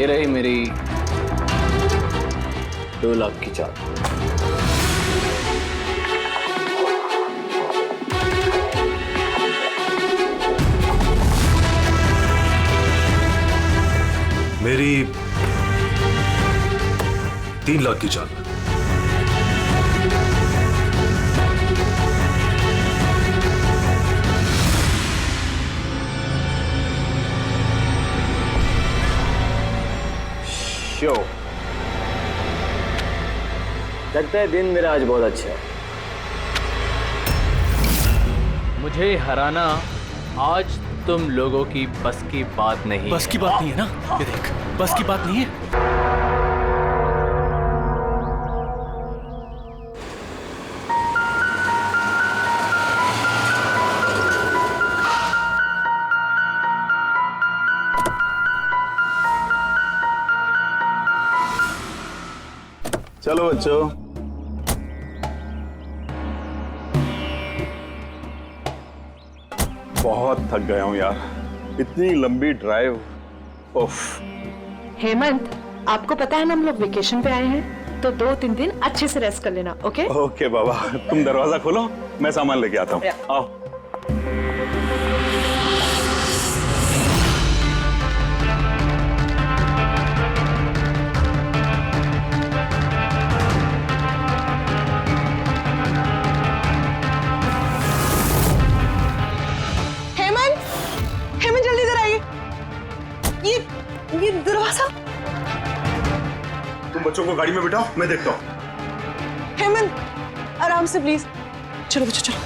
ये रही मेरी 2 लाख की चाल। मेरी 3 लाख की चाल। शो लगता है दिन मेरा आज बहुत अच्छा है। मुझे हराना आज तुम लोगों की बस की बात नहीं। बस की बात नहीं है ना? ये देख, बस की बात नहीं है। चलो बच्चों, बहुत थक गया हूं यार, इतनी लंबी ड्राइव। उफ। हेमंत, आपको पता है ना हम लोग वेकेशन पे आए हैं, तो 2-3 दिन अच्छे से रेस्ट कर लेना। ओके ओके बाबा, तुम दरवाजा खोलो, मैं सामान लेके आता हूँ। आओ। हेमंत जल्दी इधर आइए। ये दरवाजा। तुम बच्चों को गाड़ी में बिठाओ, मैं देखता हूँ। हेमंत आराम से प्लीज। चलो बच्चों चलो।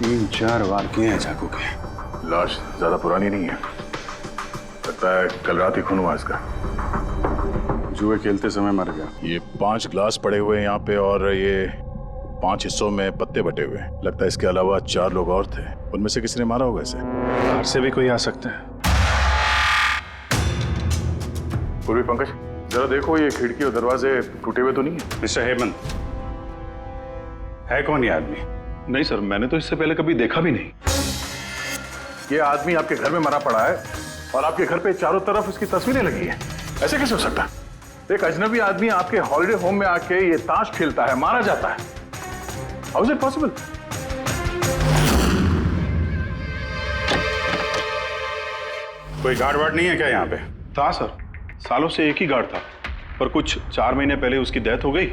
तीन चार वार किए हैं चाकू के। लाश ज्यादा पुरानी नहीं है, लगता है कल रात ही खून हुआ इसका। जुए खेलते समय मर गया। ये 5 ग्लास पड़े हुए हैं यहाँ पे और ये 5 हिस्सों में पत्ते बटे हुए हैं। लगता है इसके अलावा 4 लोग और थे, उनमें से किसी ने मारा होगा इसे। बाहर से भी कोई आ सकता है। पूर्वी पंकज, जरा देखो ये खिड़की और दरवाजे टूटे हुए तो नहीं है? मिस्टर हेमंत, है कौन ये आदमी? नहीं सर, मैंने तो इससे पहले कभी देखा भी नहीं। ये आदमी आपके घर में मरा पड़ा है और आपके घर पे चारों तरफ इसकी तस्वीरें लगी हैं। ऐसे कैसे हो सकता है? एक अजनबी आदमी आपके हॉलिडे होम में आके ये ताश खेलता है, मारा जाता है। How is it possible? कोई गार्ड वार्ड नहीं है क्या यहाँ पे? था सर, सालों से एक ही गार्ड था, पर कुछ 4 महीने पहले उसकी डेथ हो गई,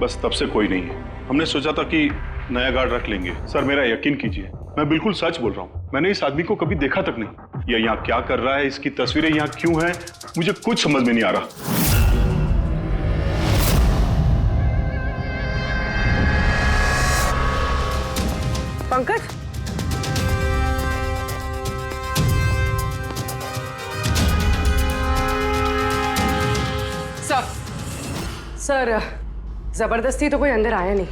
बस तब से कोई नहीं है। हमने सोचा था कि नया गार्ड रख लेंगे। सर मेरा यकीन कीजिए, मैं बिल्कुल सच बोल रहा हूँ। मैंने इस आदमी को कभी देखा तक नहीं। यह यहाँ क्या कर रहा है, इसकी तस्वीरें यहाँ क्यों हैं, मुझे कुछ समझ में नहीं आ रहा। पंकज, सर जबरदस्ती तो कोई अंदर आया नहीं।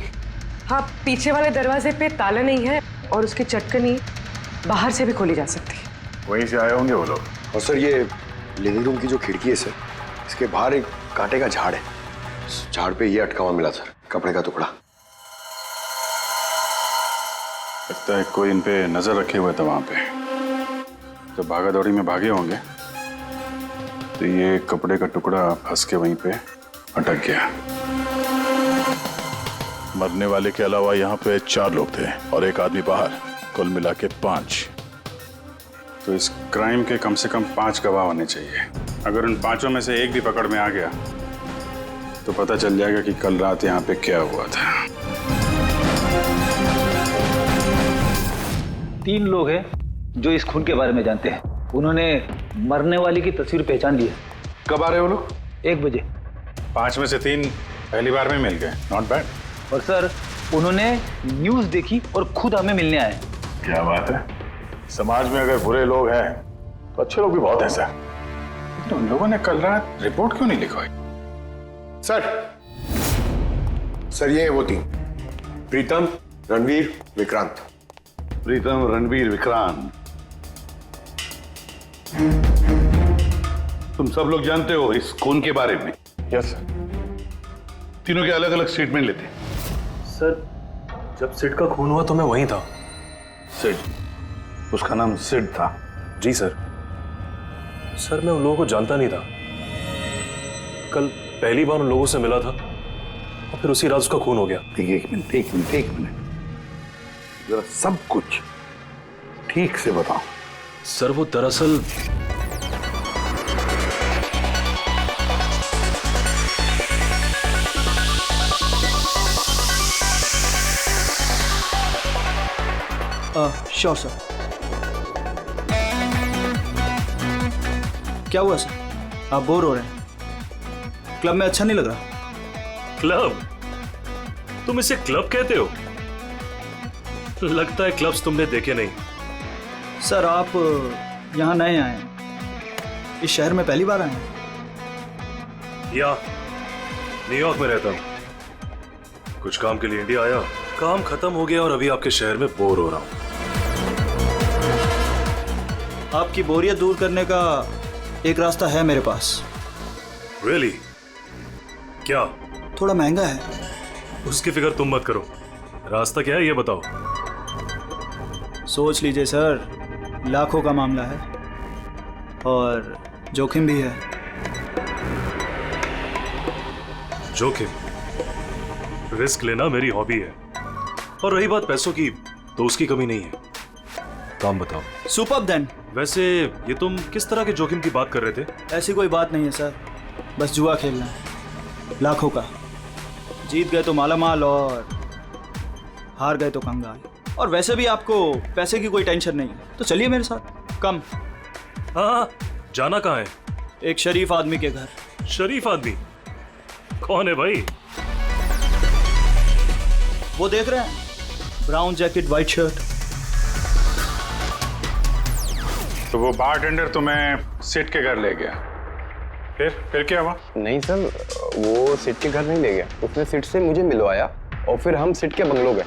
हाँ, पीछे वाले दरवाजे पे ताला नहीं है और उसकी चटकनी बाहर से भी खोली जा सकती है। वहीं से आए होंगे वो लोग। और सर ये लिविंग रूम की जो खिड़की है सर, इसके बाहर एक कांटे का झाड़ है। इस झाड़ पे ये अटका हुआ मिला सर, कपड़े का टुकड़ा। लगता है कोई इन पे नजर रखे हुए था वहां पे। जब भागा दौड़ी में भागे होंगे तो ये कपड़े का टुकड़ा फंस के वहीं पे अटक गया। मरने वाले के अलावा यहाँ पे 4 लोग थे और एक आदमी बाहर, कुल मिला के 5। तो इस क्राइम के कम से कम 5 गवाह होने चाहिए। अगर उन 5 में से एक भी पकड़ में आ गया तो पता चल जाएगा कि कल रात यहाँ पे क्या हुआ था। 3 लोग हैं जो इस खून के बारे में जानते हैं। उन्होंने मरने वाली की तस्वीर पहचान ली है। कब आ रहे हो लोग? 1 बजे। 5 में से 3 पहली बार में मिल गए, नॉट बैड। और सर उन्होंने न्यूज़ देखी और खुद हमें मिलने आए। क्या बात है, समाज में अगर बुरे लोग हैं तो अच्छे लोग भी बहुत हैं सर। तो उन लोगों ने कल रात रिपोर्ट क्यों नहीं लिखवाई? सर सर ये है वो तीन, प्रीतम, रणवीर, विक्रांत। प्रीतम, रणवीर, विक्रांत, तुम सब लोग जानते हो इस खून के बारे में? Yes sir. तीनों के अलग अलग स्टेटमेंट लेते। सर जब सिड का खून हुआ तो मैं वहीं था। सिड, उसका नाम सिड था? जी सर। सर मैं उन लोगों को जानता नहीं था। कल पहली बार उन लोगों से मिला था और फिर उसी रात उसका खून हो गया। एक मिनट, जरा सब कुछ ठीक से बताओ। सर वो दरअसल श्योर सर। क्या हुआ सर? आप बोर हो रहे हैं? क्लब में अच्छा नहीं लग रहा? क्लब? तुम इसे क्लब कहते हो? लगता है क्लब्स तुमने देखे नहीं। सर आप यहाँ नए आए हैं, इस शहर में पहली बार आए हैं? या न्यूयॉर्क में रहता हूँ, कुछ काम के लिए इंडिया आया, काम खत्म हो गया और अभी आपके शहर में बोर हो रहा हूँ। आपकी बोरियत दूर करने का एक रास्ता है मेरे पास। Really? क्या? थोड़ा महंगा है। उसकी फिक्र तुम मत करो, रास्ता क्या है ये बताओ। सोच लीजिए सर, लाखों का मामला है और जोखिम भी है। जोखिम? रिस्क लेना मेरी हॉबी है, और रही बात पैसों की तो उसकी कमी नहीं है। काम बताओ। Superb then. वैसे ये तुम किस तरह के जोखिम की बात कर रहे थे? ऐसी कोई बात नहीं है सर, बस जुआ खेलना है, लाखों का। जीत गए तो मालामाल और हार गए तो कंगाल। और वैसे भी आपको पैसे की कोई टेंशन नहीं है, तो चलिए मेरे साथ। कम। हाँ, जाना कहाँ है? एक शरीफ आदमी के घर। शरीफ आदमी? कौन है भाई? वो देख रहे हैं, ब्राउन जैकेट वाइट शर्ट। तो वो बारटेंडर तुम्हें सिड के घर ले गया, फिर क्या हुआ? नहीं सर, वो सिड के घर नहीं ले गया, उसने सिड से मुझे मिलवाया और फिर हम सिड के बंगलो गए।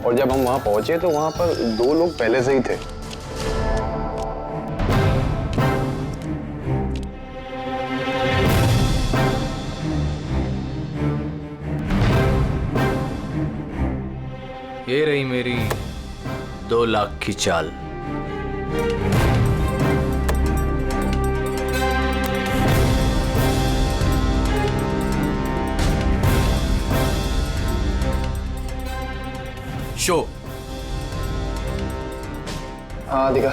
और जब हम वहां पहुंचे तो वहां पर दो लोग पहले से ही थे। ये रही मेरी 2 लाख की चाल। शो। हाँ दिखा।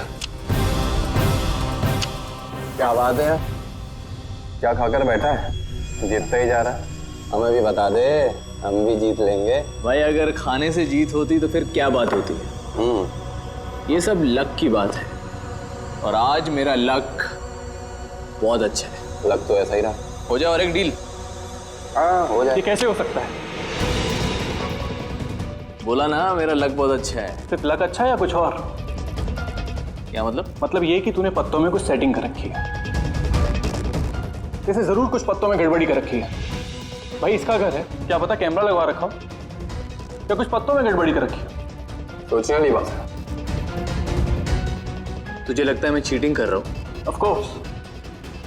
क्या बात है, क्या खाकर बैठा है? जीतता ही जा रहा है। हमें भी बता दे, हम भी जीत लेंगे। भाई अगर खाने से जीत होती तो फिर क्या बात होती है। ये सब लक की बात है, और आज मेरा लक बहुत अच्छा है। लक तो ऐसा ही रहा। हो जाए और एक डील। हाँ हो जाए। ये कैसे हो सकता है? बोला ना मेरा लक बहुत अच्छा है। सिर्फ लक अच्छा है या कुछ और? क्या मतलब? मतलब ये कि तूने पत्तों में कुछ सेटिंग कर रखी है। इसे जरूर कुछ पत्तों में गड़बड़ी कर रखी है। भाई इसका घर है, क्या पता कैमरा लगवा रखा हो या कुछ पत्तों में गड़बड़ी कर रखी है। सोचने वाली बात है। तुझे लगता है मैं चीटिंग कर रहा हूँ? ऑफ कोर्स,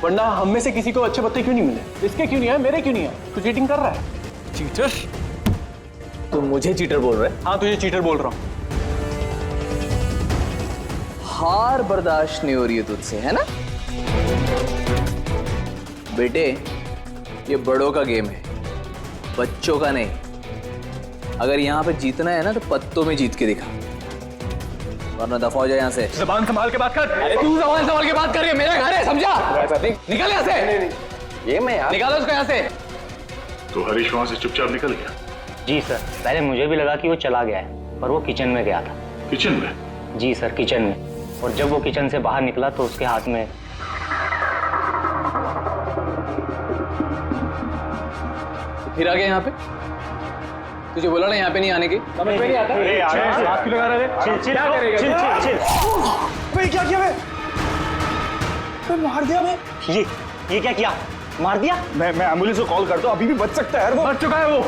वरना हम में से किसी को अच्छे पत्ते क्यों नहीं मिले? इसके क्यों नहीं है, मेरे क्यों नहीं है? तू चीटिंग कर रहा है। चीटर? तुम मुझे चीटर बोल रहे हैं? हाँ तुझे चीटर बोल रहा हूँ। हार बर्दाश्त नहीं हो रही है तुझसे, है ना? बेटे ये बड़ों का गेम है, बच्चों का नहीं। अगर यहाँ पे जीतना है ना तो पत्तों में जीत के दिखा, वरना दफा हो जाए यहाँ से। ज़बान संभाल के बात कर। अरे तू ज़बान संभाल के बात कर रही है, मेरा घर है, समझा? निकल यहाँ से। नहीं। ये मैं यार। निकालो उसको यहाँ से। तो हरीश वहां से चुपचाप निकल गया? जी सर, पहले मुझे भी लगा कि वो चला गया है, पर वो किचन में गया था। किचन में? जी सर, किचन में। और जब वो किचन से बाहर निकला तो उसके हाथ में फिर आ गया यहाँ पे। तुझे बोला ना यहाँ पे नहीं आने की। समझ में नहीं आता। क्या करेगा? क्या किया मैं? मार दिया मैं। ये क्या किया? मार दिया? मैं एम्बुलेंस को कॉल करता हूँ, अभी भी बच सकता है। वो मर चुका है वो।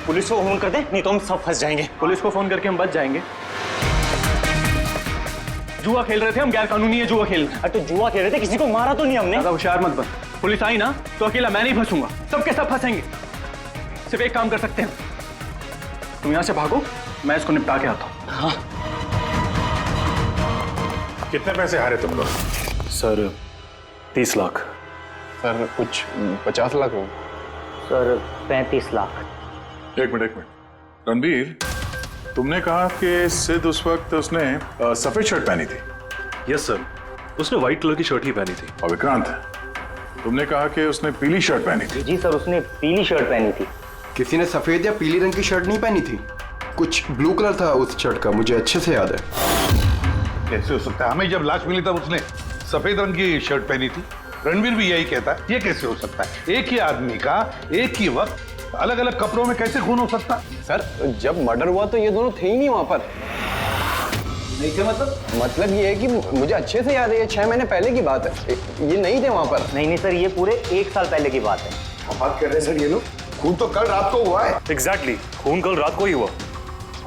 पुलिस को फोन कर दे, नहीं तो हम सब फंस जाएंगे। पुलिस को फोन करके हम बच जाएंगे। जुआ खेल रहे थे हम, गैर कानूनी है जुआ खेलना। अरे तो जुआ खेल रहे थे, किसी को मारा तो नहीं हमने। ज्यादा होशियार मत बन, पुलिस आई ना तो अकेला मैं नहीं फंसूंगा, सबके सब फंसेंगे। सिर्फ एक काम कर सकते हैं, तुम यहाँ से भागो, मैं इसको निपटा के आता हूँ। हाँ। कितने पैसे हारे तुम लोग? सर 30 लाख। सर कुछ 50 लाख हो। सर 35 लाख। एक मिनट रणबीर, तुमने कहा कि सिद्ध उस वक्त उसने सफेद शर्ट पहनी थी। यस सर, उसने व्हाइट कलर की शर्ट ही पहनी थी। और विक्रांत, तुमने कहा कि उसने पीली शर्ट पहनी थी। जी सर, उसने पीली शर्ट पहनी थी। किसी ने सफेद या पीली रंग की शर्ट नहीं पहनी थी, कुछ ब्लू कलर था उस शर्ट का, मुझे अच्छे से याद है। कैसे हो सकता है? हमें जब लाश मिली तब उसने सफेद रंग की शर्ट पहनी थी। रणवीर भी यही कहता है। ये कैसे हो सकता है? एक ही आदमी का एक ही वक्त अलग अलग कपड़ों में कैसे खून हो सकता? सर जब मर्डर हुआ तो ये दोनों थे ही नहीं वहां पर। नहीं थे मतलब ये है कि मुझे अच्छे से याद है, ये 6 महीने पहले की बात है, ये नहीं थे वहां पर। नहीं सर, ये पूरे 1 साल पहले की बात है। क्या बात कर रहे हैं सर ये लोग? खून तो कल रात को हुआ है। एग्जैक्टली, खून कल रात को ही हुआ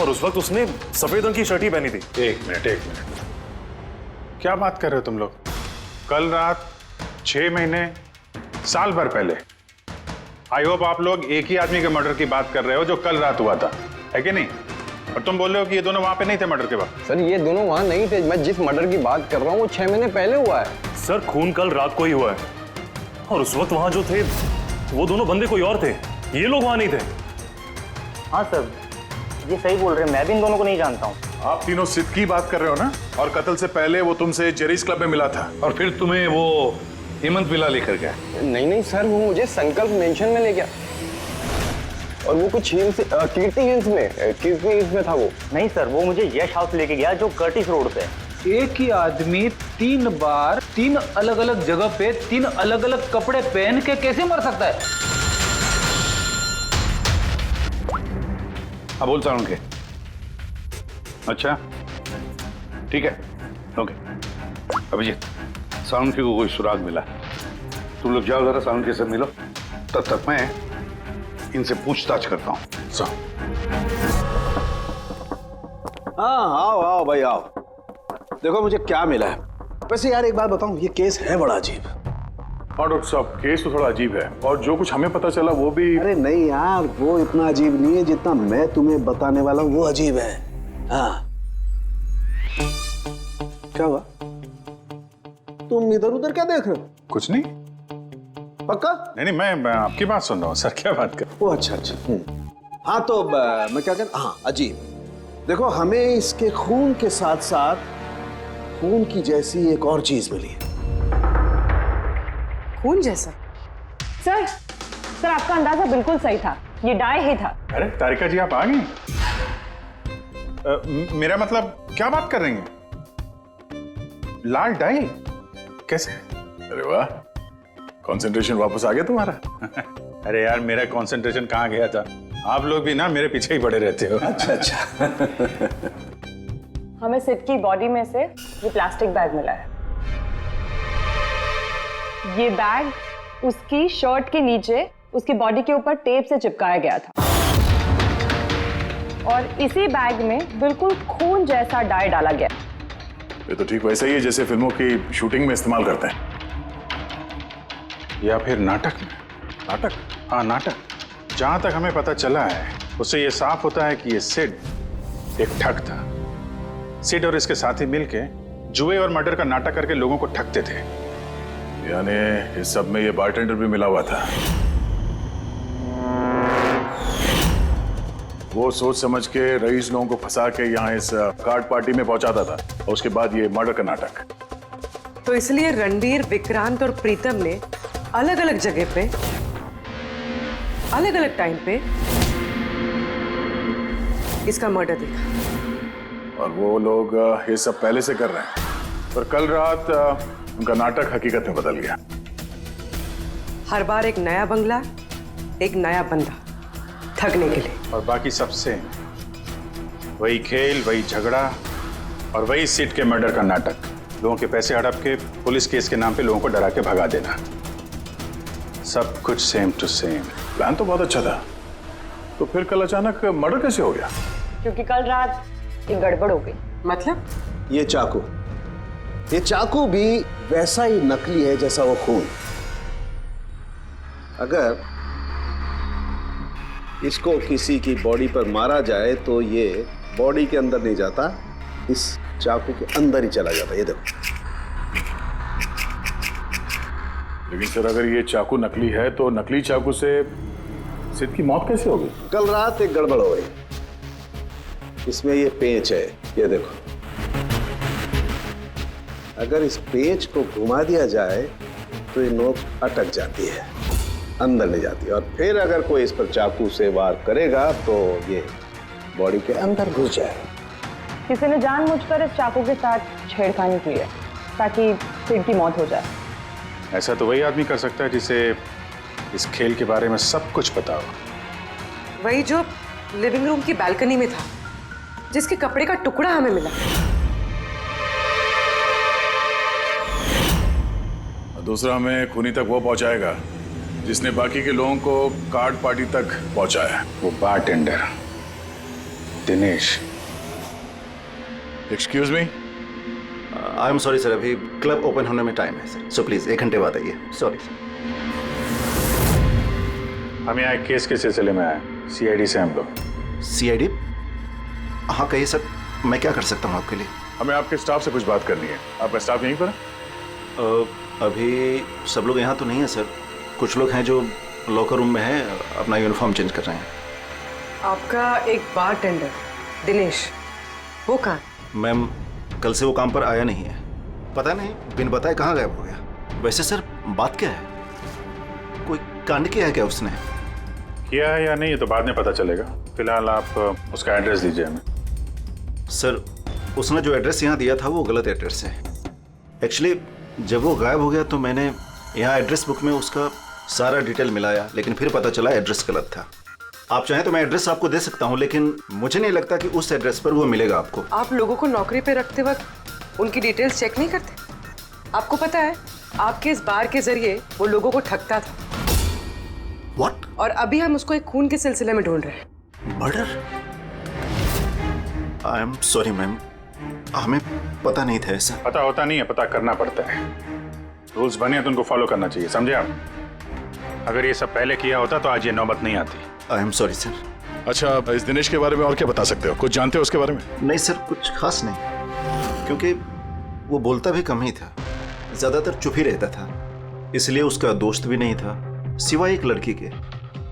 और उस वक्त उसने सफेद रंग की शर्ट ही पहनी थी। एक मिनट, क्या बात कर रहे हो तुम लोग? कल रात 6 महीने, साल भर पहले। आई होप आप लोग एक ही आदमी के मर्डर की बात कर रहे हो जो कल रात हुआ था, है कि नहीं? और तुम बोल रहे हो कि ये दोनों वहां पे नहीं थे मर्डर के वक्त। सर ये दोनों वहां नहीं थे, मैं जिस मर्डर की बात कर रहा हूँ वो 6 महीने पहले हुआ है। सर खून कल रात को ही हुआ है और उस वक्त वहां जो थे वो दोनों बंदे कोई और थे, ये लोग वहां नहीं थे। हाँ सर, ये सही बोल रहे हैं, मैं भी इन दोनों को नहीं जानता हूँ। आप तीनों सिद्ध की बात कर रहे हो ना? और कत्ल से पहले वो तुमसे जेरीज क्लब में मिला था और फिर तुम्हें वो हेमंत विला लेकर गया? नहीं सर, वो मुझे संकल्प मेंशन में ले गया और वो कुछ कीर्ति हिल्स में था वो। नहीं सर, वो मुझे यश हाउस लेके गया जो कर्टिस रोड पे है। एक ही आदमी 3 बार 3 अलग अलग जगह पे 3 अलग अलग कपड़े पहन के कैसे मर सकता है? हाँ बोल साउंड के। अच्छा ठीक है, ओके। अभिजीत, साउंड के को कोई सुराग मिला? तुम लोग जाओ जरा साउंड के से मिलो, तब तक मैं इनसे पूछताछ करता हूँ। हाँ आओ भाई आओ, देखो मुझे क्या मिला है। वैसे यार एक बात बताऊं, ये केस है बड़ा अजीब। और डॉक्टर साहब केस तो थोड़ा अजीब है और जो कुछ हमें पता चला वो भी। अरे नहीं यार, वो इतना अजीब नहीं है जितना मैं तुम्हें बताने वाला हूँ, वो अजीब है। हाँ क्या हुआ? तुम इधर उधर क्या देख रहे हो? कुछ नहीं। पक्का? नहीं मैं आपकी बात सुन रहा हूँ सर, क्या बात कर। ओ अच्छा। हाँ तो मैं क्या कर, हाँ अजीब। देखो हमें इसके खून के साथ साथ खून की जैसी एक और चीज मिली है। खून जैसा? सर आपका अंदाजा बिल्कुल सही था, ये डाई ही था। अरे तारिका जी आप आ गई? मेरा मतलब क्या बात कर रही हैं? लाल डाई कैसे? अरे वाह, कंसंट्रेशन वापस आ गया तुम्हारा। अरे यार मेरा कंसंट्रेशन कहाँ गया था? आप लोग भी ना मेरे पीछे ही पड़े रहते हो। अच्छा। हमें सिड की बॉडी में से ये प्लास्टिक बैग मिला है। ये बैग उसकी शर्ट के नीचे उसकी बॉडी के ऊपर टेप से चिपकाया गया था और इसी बैग में बिल्कुल खून जैसा डाई डाला गया। ये तो ठीक वैसा ही है जैसे फिल्मों की शूटिंग में इस्तेमाल करते हैं, या फिर नाटक में। नाटक? हाँ नाटक। जहां तक हमें पता चला है उससे ये साफ होता है कि ये सिड एक ठग था। सिड और इसके साथी मिलके जुए और मर्डर का नाटक करके लोगों को ठगते थे। यानी इस सब में ये बारटेंडर भी मिला हुआ था। वो सोच समझ के रईस लोगों को फंसा के यहाँ इस कार्ड पार्टी में पहुंचाता था और उसके बाद ये मर्डर का नाटक। तो इसलिए रणबीर, विक्रांत और प्रीतम ने अलग अलग जगह पे अलग अलग टाइम पे इसका मर्डर देखा और वो लोग ये सब पहले से कर रहे हैं, पर कल रात उनका नाटक हकीकत में बदल गया। हर बार एक नया बंगला, एक नया बंदा ठगने के लिए, और बाकी सबसे वही खेल, वही झगड़ा और वही सीट के मर्डर का नाटक। लोगों के पैसे हड़प के पुलिस केस के नाम पे लोगों को डरा के भगा देना। सब कुछ सेम टू सेम। प्लान तो बहुत अच्छा था, तो फिर कल अचानक मर्डर कैसे हो गया? क्योंकि कल रात एक गड़बड़ हो गई। मतलब? ये चाकू भी वैसा ही नकली है जैसा वो खून। अगर इसको किसी की बॉडी पर मारा जाए तो ये बॉडी के अंदर नहीं जाता, इस चाकू के अंदर ही चला जाता। ये देखो। लेकिन सर अगर ये चाकू नकली है तो नकली चाकू से सिद्ध की मौत कैसे होगी? कल रात एक गड़बड़ हो गई। इसमें ये पेंच है, ये देखो। अगर इस पेंच को घुमा दिया जाए तो ये नोक अटक जाती है, अंदर नहीं जाती, और फिर अगर कोई इस पर चाकू से वार करेगा तो ये बॉडी के अंदर घुस जाएगा। किसी ने जानबूझकर इस चाकू के साथ छेड़खानी की है ताकि सिड की मौत हो जाए। ऐसा तो वही आदमी कर सकता है जिसे इस खेल के बारे में सब कुछ पता हो। वही जो लिविंग रूम की बालकनी में था, जिसके कपड़े का टुकड़ा हमें मिला। दूसरा हमें खूनी तक वो पहुंचाएगा जिसने बाकी के लोगों को कार्ड पार्टी तक पहुंचाया। वो bartender Dinesh. Excuse me, I am sorry sir, अभी क्लब ओपन होने में टाइम है सर, सो प्लीज 1 घंटे बाद आइए। Sorry sir. हम यहाँ एक केस के सिलसिले में आए, सीआईडी से हम लोग। सीआईडी? हाँ कहिए सर, मैं क्या कर सकता हूँ आपके लिए? हमें आपके स्टाफ से कुछ बात करनी है। आपका स्टाफ यहीं पर है? अभी सब लोग यहाँ तो नहीं है सर, कुछ लोग हैं जो लॉकर रूम में हैं, अपना यूनिफॉर्म चेंज कर रहे हैं। आपका एक बारटेंडर दिनेश, वो कहाँ? मैम कल से वो काम पर आया नहीं है, पता नहीं बिन बताए कहाँ गायब हो गया। वैसे सर बात क्या है, कोई कांड किया है क्या उसने? किया है या नहीं ये तो बाद में पता चलेगा, फिलहाल आप उसका एड्रेस दीजिए हमें। सर उसने जो एड्रेस यहाँ दिया था वो गलत एड्रेस है। एक्चुअली जब वो गायब हो गया तो मैंने यहाँ एड्रेस बुक में उसका सारा डिटेल मिलाया, लेकिन फिर पता चला एड्रेस गलत था। आप चाहें तो मैं एड्रेस आपको दे सकता हूँ, लेकिन मुझे नहीं लगता कि उस एड्रेस पर वो मिलेगा आपको। आप लोगों को नौकरी पे रखते वक्त उनकी डिटेल्स चेक नहीं करते? आपको पता है आपके इस बार के जरिए वो लोगों को ठगता था। What? और अभी हम उसको एक खून के सिलसिले में ढूंढ रहे हैं। Murder? I am sorry ma'am, हमें पता नहीं था ऐसा। पता होता नहीं है, पता करना पड़ता है। रूल्स बने हैं तो उनको फॉलो करना चाहिए, समझे आप? अगर ये सब पहले किया होता तो आज ये नौबत नहीं आती। I am sorry sir. अच्छा, इस दिनेश के बारे में और क्या बता सकते हो? कुछ जानते हो उसके बारे में? नहीं सर, कुछ खास नहीं, क्योंकि वो बोलता भी कम ही था, ज्यादातर चुप ही रहता था, इसलिए उसका दोस्त भी नहीं था सिवाय एक लड़की के,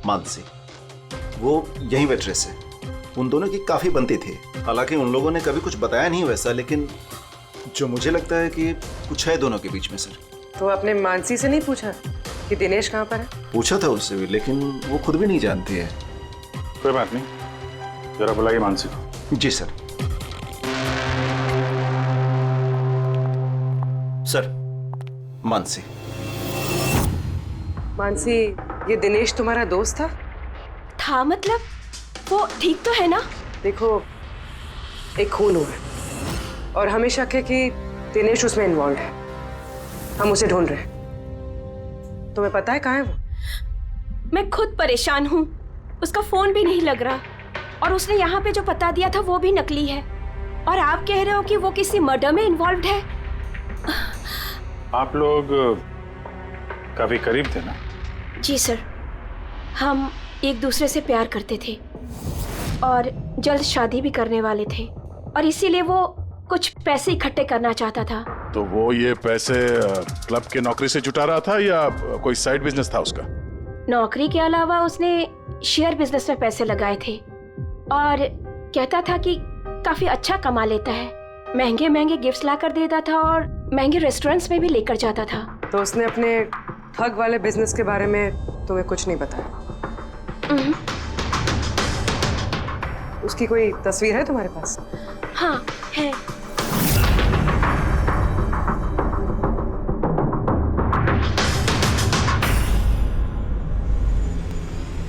मानसी। वो यही वेट्रेस है, उन दोनों की काफी बनती थी। हालांकि उन लोगों ने कभी कुछ बताया नहीं वैसा, लेकिन जो मुझे लगता है कि कुछ है दोनों के बीच में सर। तो आपने मानसी से नहीं पूछा कि दिनेश कहाँ पर है? पूछा था उससे भी, लेकिन वो खुद भी नहीं जानती है। कोई बात नहीं, जरा बुलाइए मानसी को। जी सर। सर, मानसी। मानसी, ये दिनेश तुम्हारा दोस्त था? था मतलब? वो ठीक तो है ना? देखो, एक खून हुआ है और हमें शक है कि दिनेश उसमें इन्वॉल्व है। हम उसे ढूंढ रहे हैं। तुम्हें पता है कहाँ है वो? मैं खुद परेशान हूँ, उसका फोन भी नहीं लग रहा, और उसने यहाँ पे जो पता दिया था वो भी नकली है, और आप कह रहे हो कि वो किसी मर्डर में इन्वॉल्व है। आप लोग काफी करीब थे ना? जी सर, हम एक दूसरे से प्यार करते थे और जल्द शादी भी करने वाले थे, और इसीलिए वो कुछ पैसे इकट्ठे करना चाहता था। तो वो ये पैसे क्लब के नौकरी से जुटा रहा था या कोई साइड बिजनेस था उसका? नौकरी के अलावा उसने शेयर बिजनेस में पैसे लगाए थे, और कहता था कि काफी अच्छा कमा लेता है, महंगे महंगे गिफ्ट्स लाकर देता था और महंगे रेस्टोरेंट्स में भी लेकर जाता था। तो उसने अपने ठग वाले बिजनेस के बारे में तुम्हें कुछ नहीं बताया? उसकी कोई तस्वीर है तुम्हारे पास? हाँ है।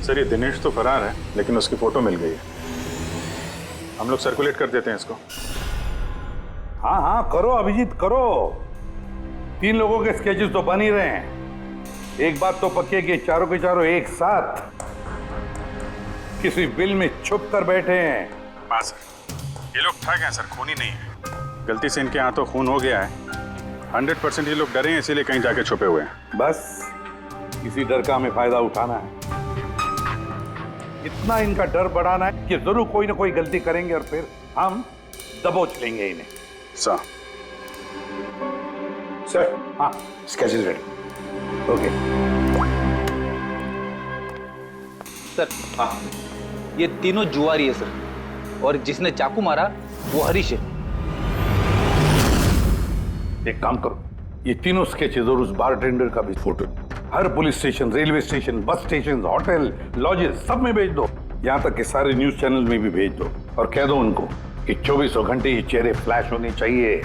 सर ये दिनेश तो फरार है, लेकिन उसकी फोटो मिल गई है। हम लोग सर्कुलेट कर देते हैं इसको। हाँ हाँ करो अभिजीत करो। 3 लोगों के स्केचेस तो बन ही रहे हैं। एक बात तो पक्की है कि चारों के चारों एक साथ किसी बिल में छुप कर बैठे हैं। हाँ सर, ये लोग ठग हैं सर, खूनी नहीं है। गलती से इनके हाथों खून हो गया है। 100% ये लोग डरे हैं, इसीलिए कहीं जाके छुपे हुए हैं। बस इसी डर का हमें फायदा उठाना है। इतना इनका डर बढ़ाना है कि जरूर कोई ना कोई गलती करेंगे और फिर हम दबोच लेंगे इन्हें। सर हाँ स्केचेस रेडी। ओके सर हाँ, ये तीनों जुआरी है सर, और जिसने चाकू मारा वो हरीश है। एक काम करो, ये तीनों स्केचेस और उस बारटेंडर का भी फोटो हर police station, railway station, bus station, hotel, lodges सब में भेज दो। यहाँ तक कि सारे न्यूज चैनल में भी भेज दो और कह दो उनको कि 24 घंटे ये चेहरे फ्लैश होने चाहिए।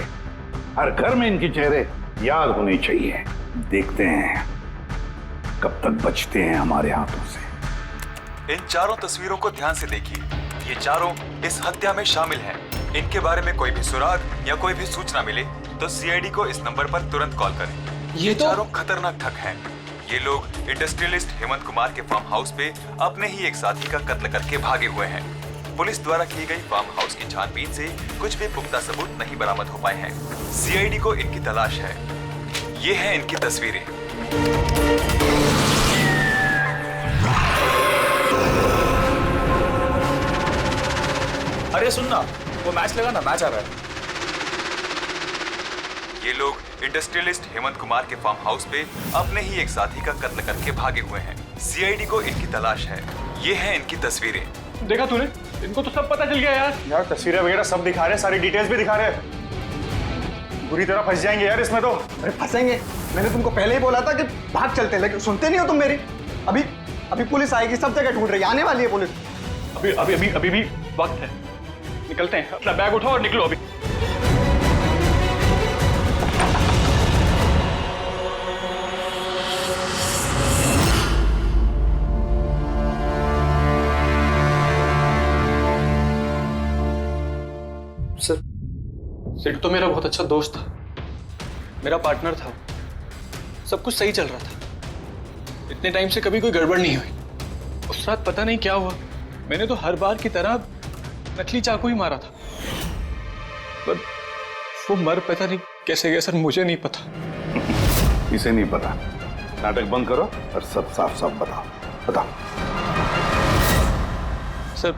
हर घर में इनके चेहरे याद होने चाहिए। देखते हैं कब तक बचते हैं हमारे हाथों से। इन चारों तस्वीरों को ध्यान से देखिए। ये चारों इस हत्या में शामिल हैं। इनके बारे में कोई भी सुराग या कोई भी सूचना मिले तो सीआईडी को इस नंबर पर तुरंत कॉल करें। ये चारों खतरनाक ठग हैं। ये लोग इंडस्ट्रियलिस्ट हेमंत कुमार के फार्म हाउस पे अपने ही एक साथी का कत्ल करके भागे हुए हैं। पुलिस द्वारा की गई फार्म हाउस की छानबीन से कुछ भी पुख्ता सबूत नहीं बरामद हो पाए हैं। सीआईडी को इनकी तलाश है। ये हैं इनकी तस्वीरें। अरे सुनना, वो मैच लगा ना, मैच आ रहा है। ये लोग इंडस्ट्रियलिस्ट हेमंत कुमार के फार्म हाउस पे अपने ही एक साथी का कत्ल करके भागे हुए हैं। सीआईडी को इनकी तलाश है। ये हैं इनकी तस्वीरें। देखा तूने, इनको तो सब पता चल गया यार। यार तस्वीरें वगैरह सब दिखा रहे हैं, सारी डिटेल्स भी दिखा रहे हैं। बुरी तरह फंस जाएंगे यार इसमें तो। अरे फंसेंगे, मैंने तुमको पहले ही बोला था कि भाग चलते हैं, लेकिन सुनते नहीं हो तुम मेरी। अभी पुलिस आएगी, सब जगह ढूंढ रही है, आने वाली है पुलिस। अभी भी वक्त है, निकलते हैं। अपना बैग उठाओ और निकलो अभी। सर, सिड तो मेरा बहुत अच्छा दोस्त था, मेरा पार्टनर था। सब कुछ सही चल रहा था। इतने टाइम से कभी कोई गड़बड़ नहीं हुई। उस रात पता नहीं क्या हुआ, मैंने तो हर बार की तरह नकली चाकू ही मारा था, पर वो मर पता नहीं कैसे गया सर, मुझे नहीं पता। इसे नहीं पता। नाटक बंद करो और सब साफ साफ बताओ। सर,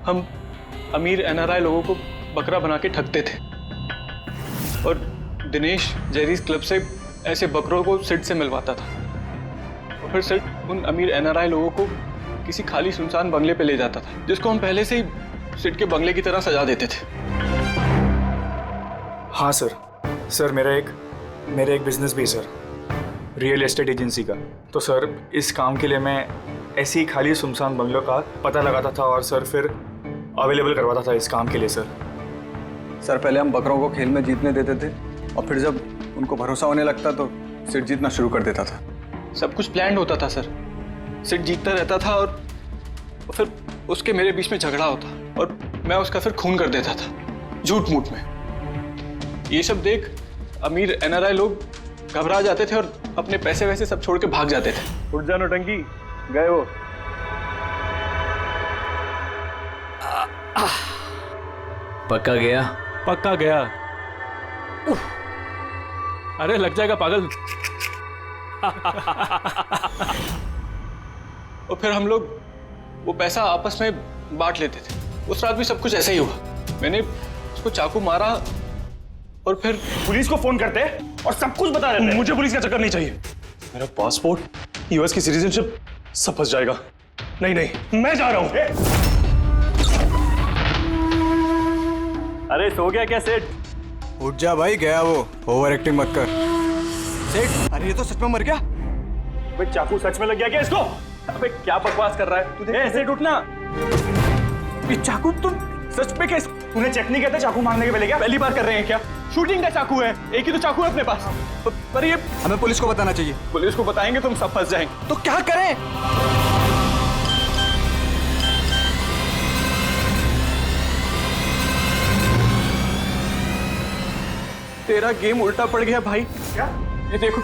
हम अमीर एनआरआई लोगों को बकरा बना के ठगते थे और दिनेश जेरीज क्लब से ऐसे बकरों को सिड से मिलवाता था और फिर सिड उन अमीर एनआरआई लोगों को किसी खाली सुनसान बंगले पे ले जाता था, जिसको हम पहले से ही सिड के बंगले की तरह सजा देते थे। हाँ सर मेरा एक बिजनेस भी है सर, रियल एस्टेट एजेंसी का। तो सर इस काम के लिए मैं ऐसे ही खाली सुनसान बंगलों का पता लगाता था और सर फिर अवेलेबल करवाता था इस काम के लिए। सर पहले हम बकरों को खेल में जीतने देते थे और फिर जब उनको भरोसा होने लगता तो सिड जीतना शुरू कर देता था। सब कुछ प्लान्ड होता था सर। सिड जीतता रहता था और फिर उसके मेरे बीच में झगड़ा होता और मैं उसका फिर खून कर देता था झूठ मूठ में। ये सब देख अमीर एनआरआई लोग घबरा जाते थे और अपने पैसे वैसे सब छोड़ के भाग जाते थे। उठ जानो टंकी, गए वो। पक्का गया? पक्का गया। अरे लग जाएगा पागल। और फिर हम लोग वो पैसा आपस में बांट लेते थे। उस रात भी सब कुछ ऐसा ही हुआ। मैंने उसको चाकू मारा और फिर पुलिस को फोन करते और सब कुछ बता देते। मुझे पुलिस का चक्कर नहीं चाहिए। मेरा पासपोर्ट, यूएस की सिटीजनशिप सब फंस जाएगा। नहीं, मैं जा रहा हूं। अरे सो गया क्या सेठ? उठ जा भाई, गया वो। ओवर एक्टिंग मत कर। सेठ, अरे ये तो सच में मर गया। भाई चाकू सच में लग गया क्या इसको? अबे क्या बकवास कर रहा है? सेठ उठना। ये चाकू तुम सच में कैसे? तूने चेक नहीं किया था चाकू मारने के पहले क्या? पहली बार कर रहे हैं क्या? शूटिंग का चाकू है, एक ही तो चाकू है अपने पास। पर ये हमें पुलिस को बताना चाहिए। पुलिस को बताएंगे तुम सब फंस जाएंगे। तो क्या करें? तेरा गेम उल्टा पड़ गया भाई। क्या? ये देखो,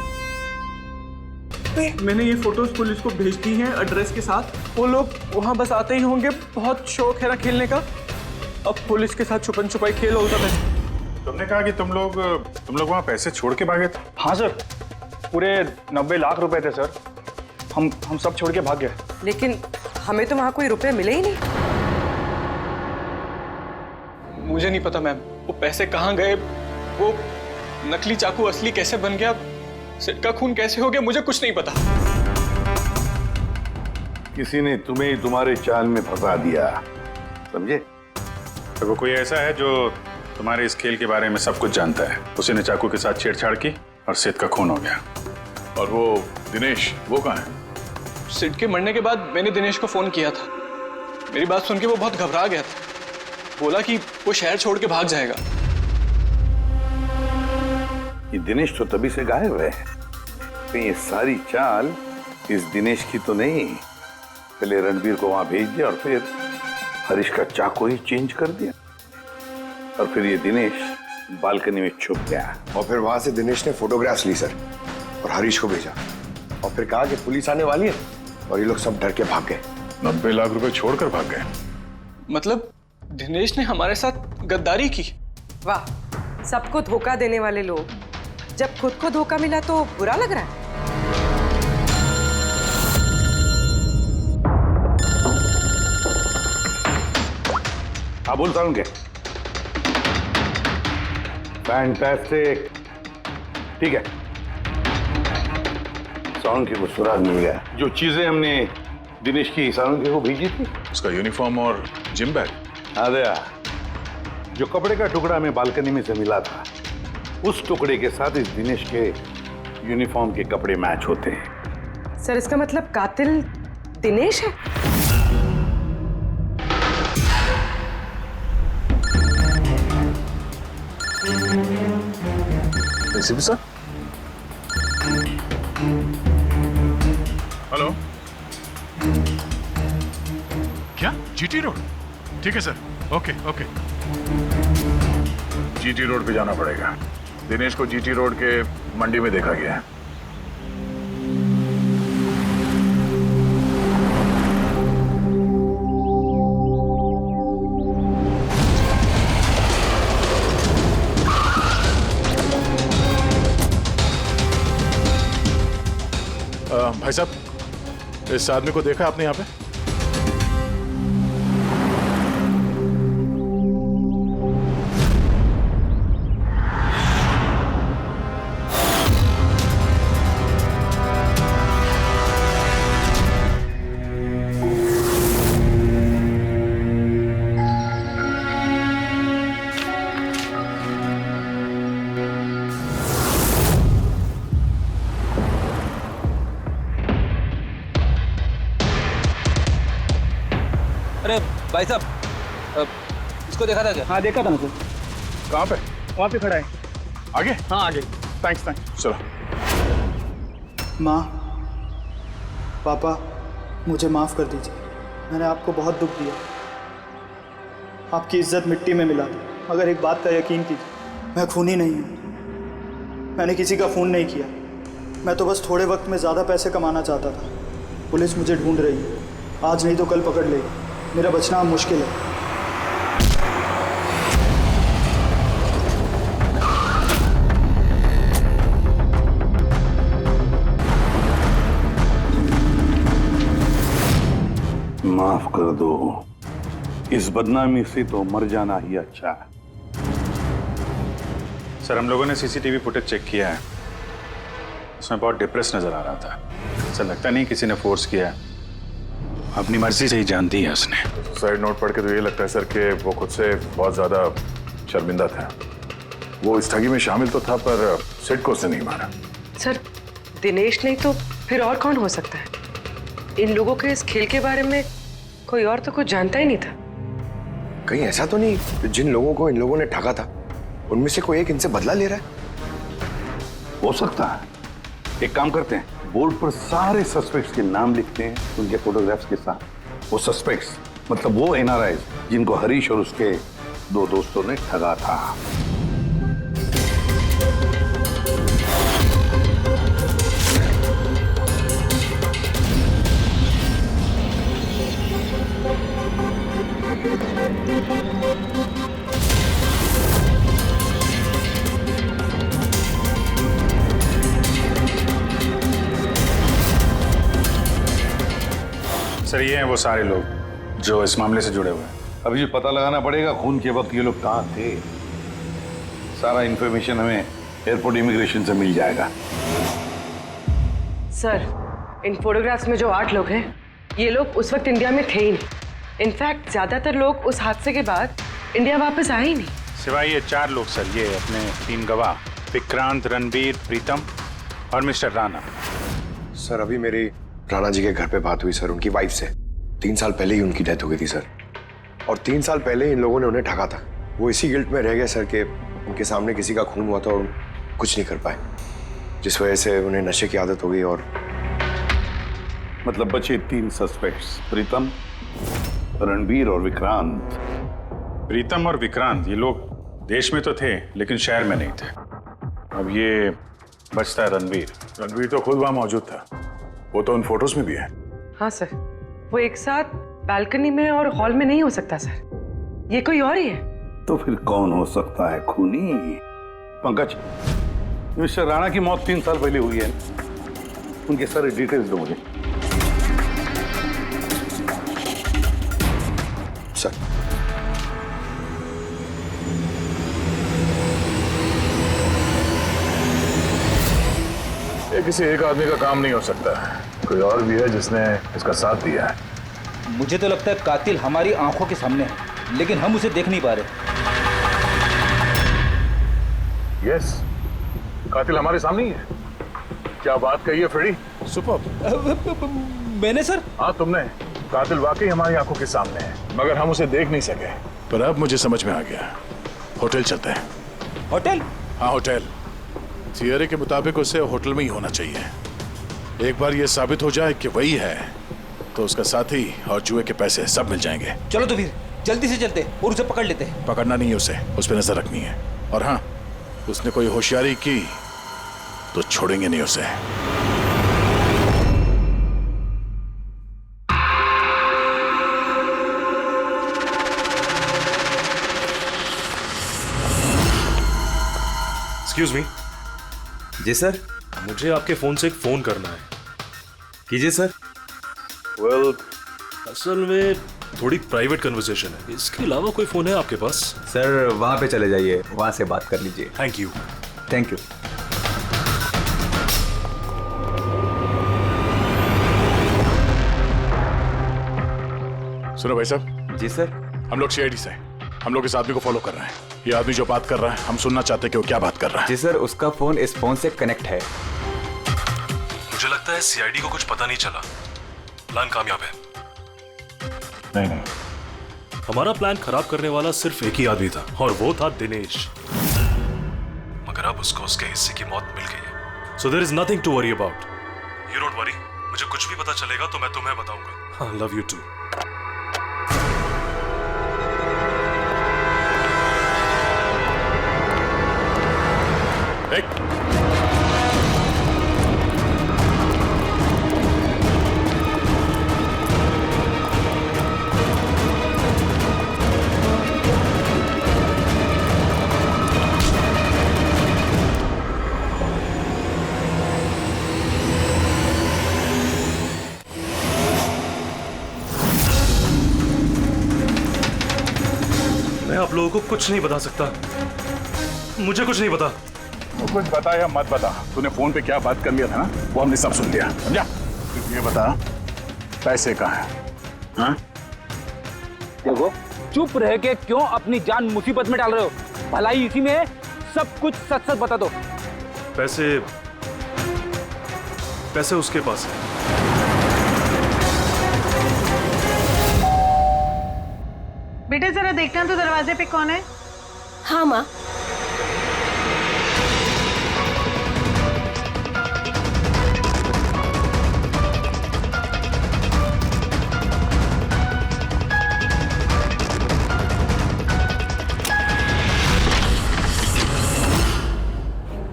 मैंने ये फोटोज पुलिस को भेज दी हैं एड्रेस के साथ। वो लोग वहां बस आते ही होंगे, बहुत शौक है ना खेलने का। अब पुलिस के साथ छुपन छुपाई खेल होता है। तुमने कहा कि तुम लोग वहां पैसे छोड़ के भागे थे। हाँ सर, पूरे 90 लाख रुपए थे सर। हम सब छोड़ के भाग गए। लेकिन हमें तो वहां कोई रुपए मिले ही नहीं। मुझे नहीं पता मैम, वो पैसे कहाँ गए, वो नकली चाकू असली कैसे बन गया, सिड का खून कैसे हो गया, मुझे कुछ नहीं पता। किसी ने तुम्हें तुम्हारे चाल में फंसा दिया, समझे? तो वो कोई ऐसा है जो तुम्हारे इस खेल के बारे में सब कुछ जानता है। उसी ने चाकू के साथ छेड़छाड़ की और सिड का खून हो गया। और वो दिनेश, वो कहाँ है? सिड के मरने के बाद मैंने दिनेश को फोन किया था। मेरी बात सुन के वो बहुत घबरा गया था, बोला कि वो शहर छोड़ के भाग जाएगा। ये दिनेश तो तभी से गायब है। कहीं ये सारी चाल इस दिनेश की तो नहीं? पहले रणबीर को वहां भेज दिया और फिर हरीश का चाकू ही चेंज कर दिया, और फिर ये दिनेश बालकनी में छुप गया। और फिर वहां से दिनेश ने फोटोग्राफ्स ली सर, और हरीश को भेजा, और फिर कहा कि पुलिस आने वाली है, और ये लोग सब डर के भाग गए। 90 लाख रुपए छोड़कर भाग गए। मतलब दिनेश ने हमारे साथ गद्दारी की? वाह, सबको धोखा देने वाले लोग, जब खुद को धोखा मिला तो बुरा लग रहा है। हाँ बोल सारुण के। फैंटास्टिक, ठीक है। सारुण के को सुराग मिल गया। जो चीजें हमने दिनेश की सारुण के को भेजी थी, उसका यूनिफॉर्म और जिम बैग। हाँ दया, जो कपड़े का टुकड़ा हमें बालकनी में से मिला था, उस टुकड़े के साथ इस दिनेश के यूनिफॉर्म के कपड़े मैच होते हैं। सर, इसका मतलब कातिल दिनेश है? ACP sir. हेलो, क्या जीटी रोड? ठीक है sir, okay okay. GT road पे जाना पड़ेगा। दिनेश को जीटी रोड के मंडी में देखा गया है। भाई साहब, इस आदमी को देखा आपने यहाँ पे? अरे भाई साहब, इसको देखा था क्या? हाँ देखा था ना सर। कहाँ पे? वहाँ पे खड़ा है। आगे? हाँ आगे। थैंक्स। चलो। माँ, पापा, मुझे माफ़ कर दीजिए। मैंने आपको बहुत दुख दिया। आपकी इज्जत मिट्टी में मिला दी। मगर एक बात का यकीन कीजिए, मैं खूनी नहीं हूँ। मैंने किसी का खून नहीं किया। मैं तो बस थोड़े वक्त में ज़्यादा पैसे कमाना चाहता था। पुलिस मुझे ढूंढ रही है, आज नहीं तो कल पकड़ लेगी। मेरा बचना अब मुश्किल है। माफ कर दो, इस बदनामी से तो मर जाना ही अच्छा है। सर, हम लोगों ने सीसीटीवी फुटेज चेक किया है। उसमें बहुत डिप्रेस नजर आ रहा था। ऐसा लगता नहीं किसी ने फोर्स किया है, अपनी मर्जी से ही जान दी है उसने। साइड नोट पढ़ के तो ये लगता है सर कि वो खुद से बहुत ज्यादा शर्मिंदा था। वो इस ठगी में शामिल तो था, पर सिड को उसने नहीं मारा। सर, दिनेश नहीं तो फिर और कौन हो सकता है? इन लोगों के इस खेल के बारे में कोई और तो कुछ जानता ही नहीं था। कहीं ऐसा तो नहीं जिन लोगों को इन लोगों ने ठगा था, उनमें से कोई एक इनसे बदला ले रहा है? हो सकता है। एक काम करते हैं, बोर्ड पर सारे सस्पेक्ट्स के नाम लिखते हैं उनके फोटोग्राफ्स के साथ। वो सस्पेक्ट्स मतलब वो एनआरआई जिनको हरीश और उसके दो दोस्तों ने ठगा था। सर ये हैं वो सारे लोग जो इस मामले से जुड़े हुए हैं। अभी पता लगाना पड़ेगा खून के वक्त ये लोग कहाँ थे। सारा इंफॉर्मेशन हमें एयरपोर्ट इमिग्रेशन से मिल जाएगा। सर, इन फोटोग्राफ्स में जो 8 लोग हैं, ये लोग उस वक्त इंडिया में थे ही नहीं। इनफैक्ट ज्यादातर लोग उस हादसे के बाद इंडिया वापस आए ही नहीं। सिवाय ये 4 लोग सर, ये अपने 3 गवाह विक्रांत, रणबीर, प्रीतम और मिस्टर राणा। सर अभी मेरी राणा जी के घर पे बात हुई सर, उनकी वाइफ से। 3 साल पहले ही उनकी डेथ हो गई थी सर, और 3 साल पहले इन लोगों ने उन्हें ठगा था। वो इसी गिल्ट में रह गए सर कि उनके सामने किसी का खून हुआ था और कुछ नहीं कर पाए, जिस वजह से उन्हें नशे की आदत हो गई। और मतलब बचे 3 सस्पेक्ट्स, प्रीतम, रणबीर और विक्रांत। प्रीतम और विक्रांत ये लोग देश में तो थे लेकिन शहर में नहीं थे। अब ये बचता है रणबीर। रणबीर तो खुद वहां मौजूद था, वो तो उन फोटोज में भी है। हाँ सर, वो एक साथ बालकनी में और हॉल में नहीं हो सकता सर, ये कोई और ही है। तो फिर कौन हो सकता है खूनी? पंकज, मिस्टर राणा की मौत 3 साल पहले हुई है, उनके सारे डिटेल्स दो मुझे। सर ये किसी एक आदमी का काम नहीं हो सकता, कोई और भी है जिसने इसका साथ दिया है। मुझे तो लगता है कातिल हमारी आंखों के सामने है, लेकिन हम उसे देख नहीं पा रहे। यस, कातिल हमारे सामने ही है। क्या बात कही है फ्रेडी? सुपर। मैंने सर? हाँ तुमने। कातिल वाकई हमारी आंखों के सामने है, मगर हम उसे देख नहीं सके। पर अब मुझे समझ में आ गया, होटल चलते हैं। होटल? हाँ होटल। थियरी के मुताबिक उसे होटल में ही होना चाहिए। एक बार ये साबित हो जाए कि वही है तो उसका साथी और जुए के पैसे सब मिल जाएंगे। चलो तो फिर जल्दी से चलते और उसे पकड़ लेते हैं। पकड़ना नहीं है उसे, उस पर नजर रखनी है। और हाँ, उसने कोई होशियारी की तो छोड़ेंगे नहीं उसे। Excuse me. जी सर। मुझे आपके फोन से एक फोन करना है। कीजिए सर। वेल, असल में थोड़ी प्राइवेट कन्वर्सेशन है, इसके अलावा कोई फोन है आपके पास? सर वहां पे चले जाइए, वहां से बात कर लीजिए। Thank you. Thank you. सुनो भाई साहब। जी सर। हम लोग सीआईडी से, हम लोग इस आदमी को फॉलो कर रहे हैं। ये आदमी जो बात कर रहा है, हम सुनना चाहते हैं कि वो क्या बात कर रहा है। जी सर, उसका फोन इस फोन से कनेक्ट है। मुझे लगता है सीआईडी को कुछ पता नहीं चला। प्लान कामयाब है। नहीं, हमारा प्लान खराब करने वाला सिर्फ एक ही आदमी था, और वो था दिनेश। मगर अब उसको उसके हिस्से की मौत मिल गई है। So there is nothing to worry about. You don't worry, मुझे कुछ भी पता चलेगा तो मैं तुम्हें बताऊंगा। I love you too. मैं आप लोगों को कुछ नहीं बता सकता, मुझे कुछ नहीं पता। वो कुछ बता या मत बता, तूने फोन पे क्या बात कर लिया था ना, वो हमने सब सुन लिया, समझा? ये बता, पैसे कहाँ हैं? हाँ? देखो, चुप रह के क्यों अपनी जान मुसीबत में डाल रहे हो? भलाई इसी में है, सब कुछ सच सच बता दो। पैसे उसके पास है। बेटे जरा देखना तो दरवाजे पे कौन है? हाँ माँ।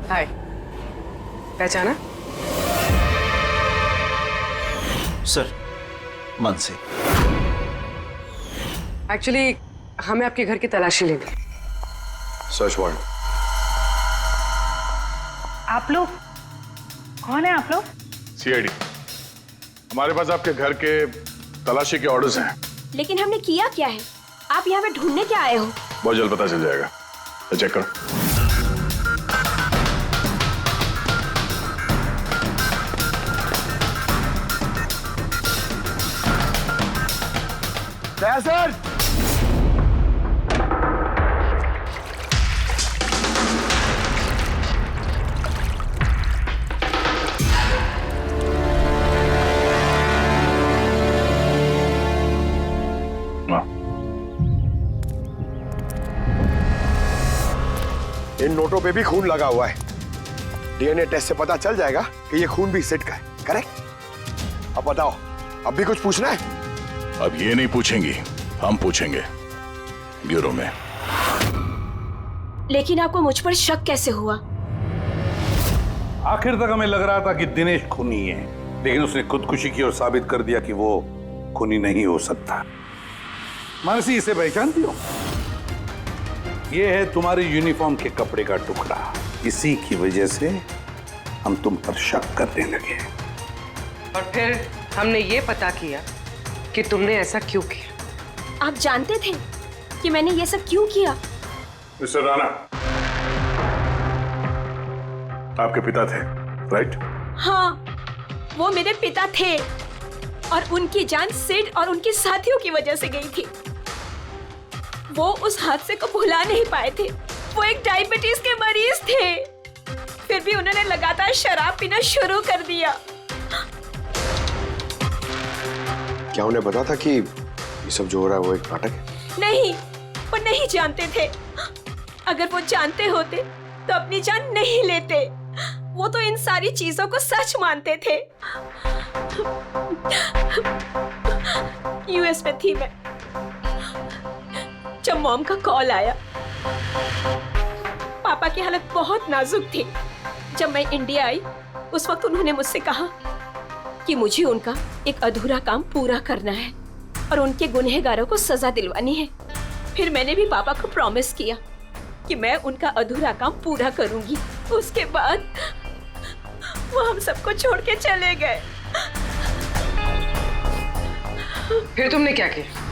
हाय, पहचाना? सर, मानसी। एक्चुअली हमें आपके घर की तलाशी लेनी। Search warrant. आप लोग कौन है? आप लोग सीआईडी। हमारे पास आपके घर के तलाशी के ऑर्डर्स हैं। लेकिन हमने किया क्या है? आप यहाँ पे ढूंढने क्या आए हो? बहुत जल्द पता चल जाएगा, तो चेक करो। सर इन नोटों पे भी खून लगा हुआ है। डीएनए टेस्ट से पता चल जाएगा कि ये खून भी सिड का है, करेक्ट? अब बताओ, अब भी कुछ पूछना है? अब ये नहीं पूछेंगी, हम पूछेंगे ब्यूरो में। लेकिन आपको मुझ पर शक कैसे हुआ? आखिर तक हमें लग रहा था कि दिनेश खूनी है, लेकिन उसने खुदकुशी की और साबित कर दिया कि वो खूनी नहीं हो सकता। मानसी, इसे पहचानती हो? ये है तुम्हारे यूनिफॉर्म के कपड़े का टुकड़ा। इसी की वजह से हम तुम पर शक करने लगे और फिर हमने ये पता किया कि तुमने ऐसा क्यों किया। आप जानते थे कि मैंने ये सब क्यों किया? मिस्टर राणा, आपके पिता थे, राइट? हाँ, वो मेरे पिता थे और उनकी जान सिड और उनके साथियों की वजह से गई थी। वो उस हादसे को भुला नहीं पाए थे। वो एक डायबिटीज के मरीज थे, फिर भी उन्होंने लगातार शराब पीना शुरू कर दिया। क्या उन्हें पता था कि ये सब जो हो रहा है वो एक नाटक है? नहीं, वो नहीं जानते थे। अगर वो जानते होते तो अपनी जान नहीं लेते। वो तो इन सारी चीजों को सच मानते थे। यूएस में थी मैं जब मॉम का कॉल आया। पापा की हालत बहुत नाजुक थी। जब मैं इंडिया आई उस वक्त उन्होंने मुझसे कहा कि मुझे उनका एक अधूरा काम पूरा करना है और उनके गुनहगारों को सजा दिलवानी है। फिर मैंने भी पापा को प्रॉमिस किया कि मैं उनका अधूरा काम पूरा करूंगी। उसके बाद वो हम सबको छोड़ के चले गए। फिर तुमने क्या किया?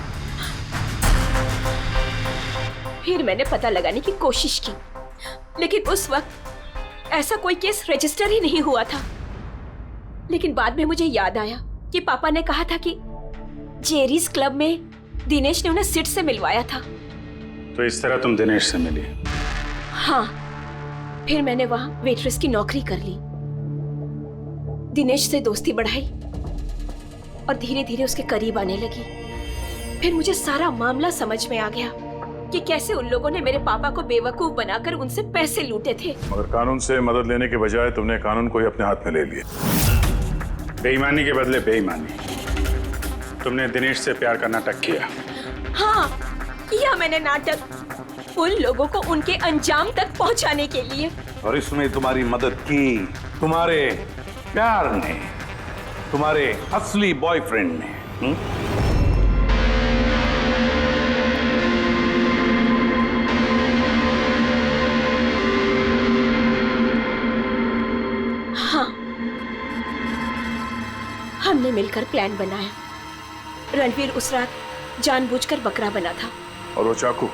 फिर मैंने पता लगाने की कोशिश की, लेकिन उस वक्त ऐसा कोई केस रजिस्टर ही नहीं हुआ था। लेकिन बाद में मुझे याद आया कि पापा ने कहा था कि जेरीज क्लब में दिनेश ने उन्हें सिड से मिलवाया था। तो इस तरह तुम दिनेश से मिली? हाँ, फिर मैंने वहां वेट्रेस की नौकरी कर ली, दिनेश से दोस्ती बढ़ाई और धीरे धीरे उसके करीब आने लगी। फिर मुझे सारा मामला समझ में आ गया कि कैसे उन लोगों ने मेरे पापा को बेवकूफ बनाकर उनसे पैसे लूटे थे। मगर कानून से मदद लेने के बजाय तुमने कानून को ही अपने हाथ में ले लिया। बेईमानी के बदले बेईमानी। तुमने दिनेश से प्यार का नाटक किया। हाँ, किया मैंने नाटक, उन लोगों को उनके अंजाम तक पहुंचाने के लिए। और इसमें तुम्हारी मदद की तुम्हारे प्यार ने, तुम्हारे असली बॉयफ्रेंड ने। हाँ, हमने मिलकर प्लान बनाया। रणवीर उस रात जानबूझकर बकरा बना था। और वो चाकू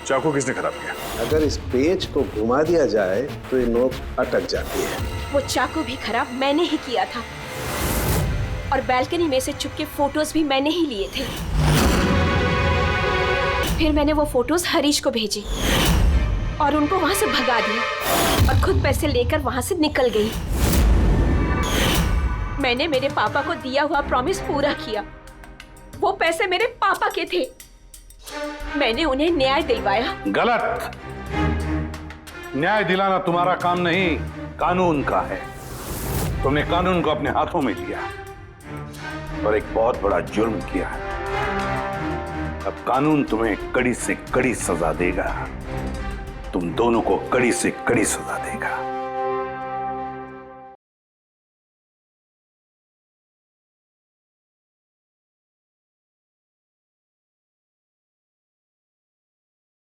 चाकू किसने खराब किया? अगर इस पेज को घुमा दिया जाए तो ये नोक अटक जाती है। वो चाकू भी खराब मैंने ही किया था और बैल्कनी में से चुपके फोटोज भी मैंने ही लिए थे। फिर मैंने वो फोटोज हरीश को भेजे और उनको वहां से भगा दिया और खुद पैसे लेकर वहां से निकल गई। मैंने मेरे पापा को दिया हुआ प्रॉमिस पूरा किया। वो पैसे मेरे पापा के थे। मैंने उन्हें न्याय दिलवाया। गलत। न्याय दिलाना तुम्हारा काम नहीं, कानून का है। तुमने कानून को अपने हाथों में लिया और एक बहुत बड़ा जुर्म किया है। अब कानून तुम्हें कड़ी से कड़ी सजा देगा। तुम दोनों को कड़ी से कड़ी सजा देगा।